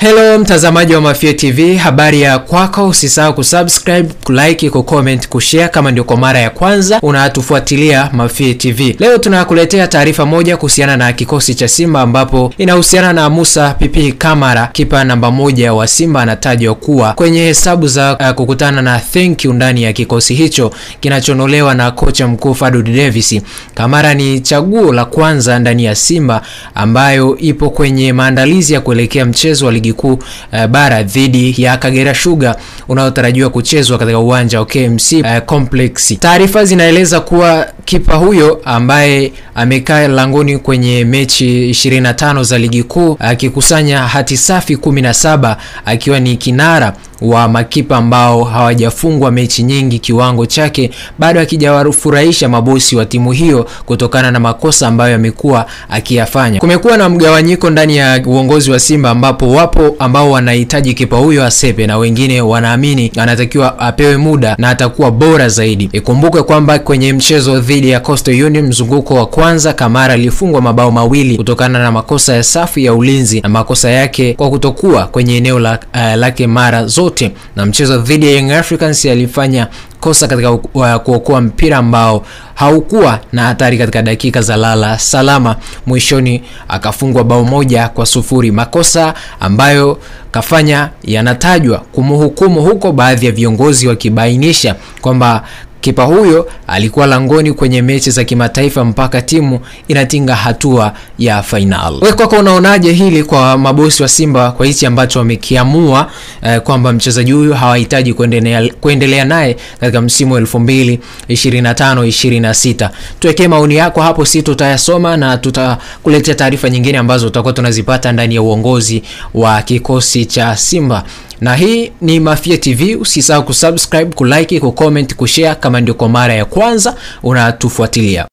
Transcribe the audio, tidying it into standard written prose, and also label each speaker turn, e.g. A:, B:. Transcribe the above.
A: Hello mtazamaji wa Mafia TV, habari ya kwako. Usisahau kusubscribe, kulike, kucomment, kushare kama ndio kwa mara ya kwanza unatufuatilia Mafia TV. Leo tunakuletea taarifa moja kuhusiana na kikosi cha Simba, ambapo inahusiana na Musa Pipi Kamara, kipa namba 1 wa Simba. Anatajwa kuwa kwenye hesabu za kukutana na thank you ndani ya kikosi hicho kinachonolewa na kocha mkuu Fadlu Davis. Kamara ni chaguo la kwanza ndani ya Simba, ambayo ipo kwenye maandalizi ya kuelekea mchezo wa ligi kuu bara dhidi ya Kagera Sugar unaotarajiwa kuchezwa katika uwanja wa KMC Complex. Taarifa zinaeleza kuwa kipa huyo ambaye amekaa langoni kwenye mechi 25 za ligi kuu akikusanya hati safi 17, akiwa ni kinara wa makipa ambao hawajafungwa mechi nyingi. Kiwango chake bado hakijawafurahisha mabosi wa timu hiyo kutokana na makosa ambayo yamekuwa akiyafanya. Kumekuwa na mgawanyiko ndani ya uongozi wa Simba, ambapo wapo ambao wanahitaji kipa huyo asepe na wengine wanaamini anatakiwa apewe muda na atakuwa bora zaidi. Ikumbuke kwamba kwenye mchezo dhidi ya Coastal Union mzunguko wa kwanza, Kamara alifungwa mabao mawili kutokana na makosa ya safu ya ulinzi na makosa yake kwa kutokuwa kwenye eneo lake mara zote. Na mchezo dhidi ya Young Africans alifanya kosa katika kuokoa mpira ambao haukuwa na hatari katika dakika za lala salama. Mwishoni akafungwa bao 1-0. Makosa ambayo kafanya yanatajwa kumhukumu, huko baadhi ya viongozi wakibainisha kwamba kipa huyo alikuwa langoni kwenye mechi za kimataifa mpaka timu inatinga hatua ya final. Wewe kwako unaonaje hili kwa mabosi wa Simba kwa hichi ambacho wamekiamua kwamba mchezaji huyu hawahitaji kuendelea naye katika msimu 2025-26? Tuwekee maoni yako hapo, sisi tutayasoma na tutakuletea taarifa nyingine ambazo tutakuwa tunazipata ndani ya uongozi wa kikosi cha Simba. Na hii ni Mafia TV. Usisahau kusubscribe, kulike, kucomment, kushare kama ndio kwa mara ya kwanza unatufuatilia.